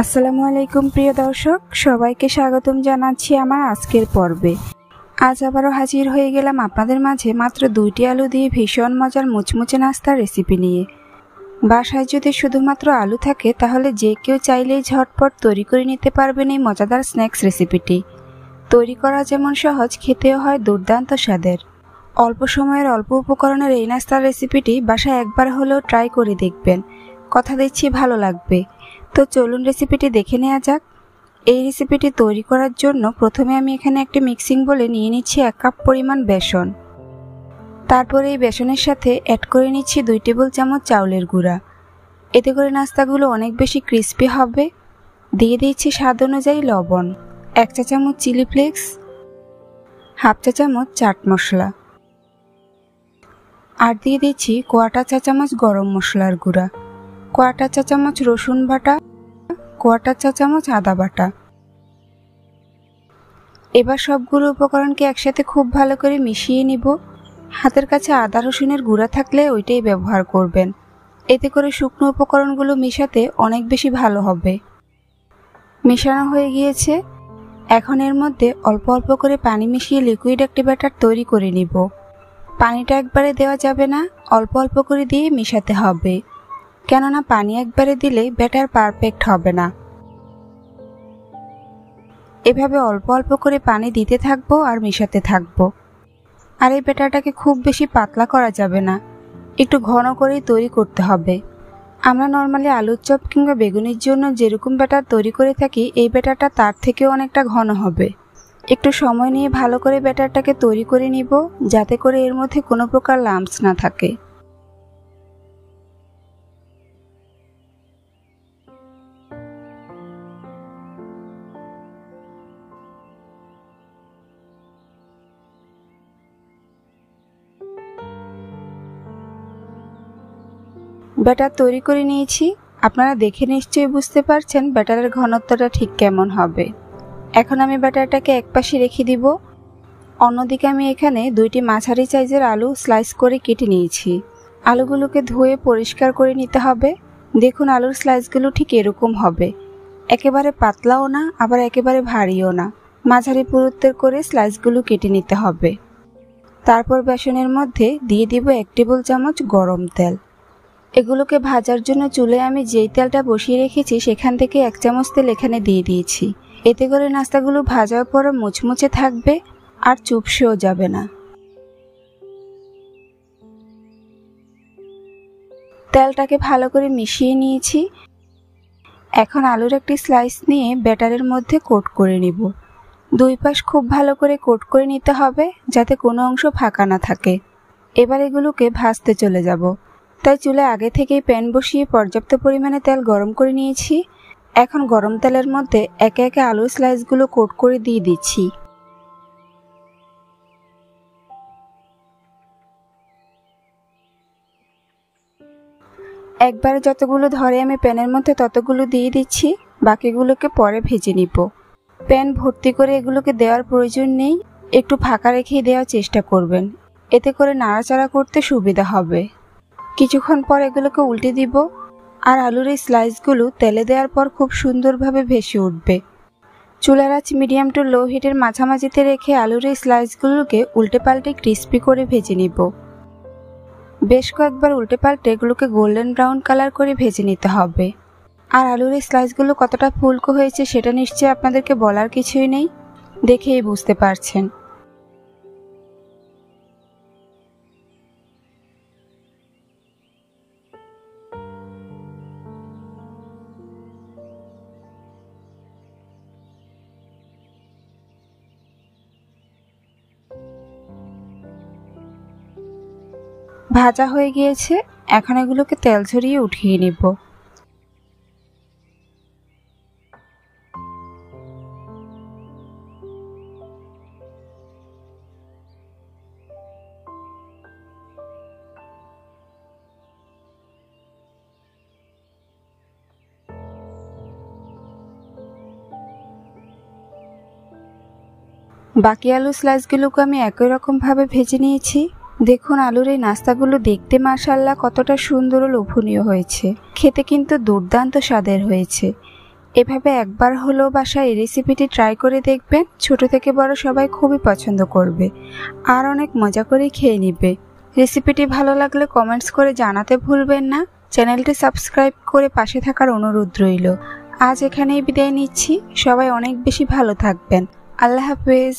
আসসালামু আলাইকুম প্রিয় দর্শক, সবাইকে স্বাগতম জানাচ্ছি আমার আজকের পর্বে। আজ আবারও হাজির হয়ে গেলাম আপনাদের মাঝে মাত্র 2টি আলু দিয়ে ভীষণ মজার মুচমুচে নাস্তার রেসিপি নিয়ে। বাসায় যদি শুধুমাত্র আলু থাকে তাহলে যে কেউ চাইলেই ঝটপট তৈরি করে নিতে পারবেন এই মজাদার স্ন্যাক্স রেসিপিটি। তৈরি করা যেমন সহজ, খেতেও হয় দুর্দান্ত স্বাদের। অল্প সময়ের অল্প উপকরণের এই নাস্তার রেসিপিটি বাসায় একবার হলেও ট্রাই করে দেখবেন, কথা দিচ্ছি ভালো লাগবে। তো চলুন রেসিপিটি দেখে নেওয়া যাক। এই রেসিপিটি তৈরি করার জন্য প্রথমে আমি এখানে একটি মিক্সিং বোলে নিয়ে নিচ্ছি 1 কাপ পরিমাণ বেসন। তারপরে এই বেসনের সাথে অ্যাড করে নিচ্ছি 2 টেবিল চামচ চাউলের গুঁড়া। এতে করে নাস্তাগুলো অনেক বেশি ক্রিস্পি হবে। দিয়ে দিচ্ছি স্বাদ অনুযায়ী লবণ, 1 চা চামচ চিলি ফ্লেক্স, 1/2 চা চামচ চাট মশলা, আর দিয়ে দিচ্ছি 1/4 চা চামচ গরম মশলার গুঁড়া, 1/4 চা চামচ রসুন বাটা, 1/4 চা চামচ আদা বাটা। এবার সবগুলো উপকরণকে একসাথে খুব ভালো করে মিশিয়ে নিব। হাতের কাছে আদা রসুনের গুঁড়া থাকলে ওইটাই ব্যবহার করবেন, এতে করে শুকনো উপকরণগুলো মেশাতে অনেক বেশি ভালো হবে। মেশানো হয়ে গিয়েছে। এখন এর মধ্যে অল্প অল্প করে পানি মিশিয়ে লিকুইড একটি ব্যাটার তৈরি করে নিব। পানিটা একবারে দেওয়া যাবে না, অল্প অল্প করে দিয়ে মেশাতে হবে, কেননা পানি একবারে দিলে ব্যাটার পারফেক্ট হবে না। এভাবে অল্প অল্প করে পানি দিতে থাকবো আর মেশাতে থাকবো। আর এই ব্যাটারটাকে খুব বেশি পাতলা করা যাবে না, একটু ঘন করেই তৈরি করতে হবে। আমরা নর্মালি আলুর চপ কিংবা বেগুনির জন্য যেরকম ব্যাটার তৈরি করে থাকি, এই ব্যাটারটা তার থেকেও অনেকটা ঘন হবে। একটু সময় নিয়ে ভালো করে ব্যাটারটাকে তৈরি করে নিব, যাতে করে এর মধ্যে কোনো প্রকার লাম্পস না থাকে। ব্যাটার তৈরি করে নিয়েছি। আপনারা দেখে নিশ্চয়ই বুঝতে পারছেন ব্যাটারের ঘনত্বটা ঠিক কেমন হবে। এখন আমি ব্যাটারটাকে একপাশে রেখে দিব। অন্যদিকে আমি এখানে 2টি মাঝারি সাইজের আলু স্লাইস করে কেটে নিয়েছি। আলুগুলোকে ধুয়ে পরিষ্কার করে নিতে হবে। দেখুন আলুর স্লাইসগুলো ঠিক এরকম হবে, একেবারে পাতলাও না আবার একেবারে ভারীও না, মাঝারি পুরুত্বের করে স্লাইসগুলো কেটে নিতে হবে। তারপর বেসনের মধ্যে দিয়ে দিব 1 টেবিল চামচ গরম তেল। এগুলোকে ভাজার জন্য চুলায় আমি যেই তেলটা বসিয়ে রেখেছি সেখান থেকে 1 চামচ তেল এখানে দিয়ে দিয়েছি। এতে করে নাস্তাগুলো ভাজার পরে মুচমুচে থাকবে আর চুপসেও যাবে না। তেলটাকে ভালো করে মিশিয়ে নিয়েছি। এখন আলুর একটি স্লাইস নিয়ে ব্যাটারের মধ্যে কোট করে নিব। 2 পাশ খুব ভালো করে কোট করে নিতে হবে, যাতে কোনো অংশ ফাঁকা না থাকে। এবার এগুলোকে ভাজতে চলে যাব। তাই চুলায় আগে থেকেই প্যান বসিয়ে পর্যাপ্ত পরিমাণে তেল গরম করে নিয়েছি। এখন গরম তেলের মধ্যে একে একে আলুর স্লাইসগুলো কোট করে দিয়ে দিচ্ছি। একবারে যতগুলো ধরে আমি প্যানের মধ্যে ততগুলো দিয়ে দিচ্ছি, বাকিগুলোকে পরে ভেজে নিব। প্যান ভর্তি করে এগুলোকে দেওয়ার প্রয়োজন নেই, একটু ফাঁকা রেখেই দেওয়ার চেষ্টা করবেন, এতে করে নাড়াচাড়া করতে সুবিধা হবে। কিছুক্ষণ পর এগুলোকে উল্টে দিব, আর আলুর এই স্লাইসগুলো তেলে দেওয়ার পর খুব সুন্দরভাবে ভেসে উঠবে। চুলার আঁচ মিডিয়াম টু লো হিটের মাঝামাঝিতে রেখে আলুর এই স্লাইসগুলোকে উল্টে পাল্টে ক্রিস্পি করে ভেজে নিব। বেশ কয়েকবার উল্টে পাল্টে এগুলোকে গোল্ডেন ব্রাউন কালার করে ভেজে নিতে হবে। আর আলুর এই স্লাইসগুলো কতটা ফুলকো হয়েছে সেটা নিশ্চয়ই আপনাদেরকে বলার কিছুই নেই, দেখেই বুঝতে পারছেন। ভাজা হয়ে গিয়েছে, এখন এগুলোকে তেল ঝরিয়ে উঠিয়ে নিব। বাকি আলু স্লাইসগুলোকে আমি একই রকম ভাবে ভেজে নিয়েছি। দেখুন আলুর এই নাস্তাগুলো দেখতে মাশাআল্লাহ কতটা সুন্দর ও লোভনীয় হয়েছে, খেতে কিন্তু দুর্দান্ত স্বাদের হয়েছে। এভাবে একবার হলেও বাসায় এই রেসিপিটি ট্রাই করে দেখবেন, ছোট থেকে বড় সবাই খুবই পছন্দ করবে আর অনেক মজা করে খেয়ে নিবে। রেসিপিটি ভালো লাগলে কমেন্টস করে জানাতে ভুলবেন না। চ্যানেলটি সাবস্ক্রাইব করে পাশে থাকার অনুরোধ রইল। আজ এখানেই বিদায় নিচ্ছি, সবাই অনেক বেশি ভালো থাকবেন। আল্লাহ হাফেজ।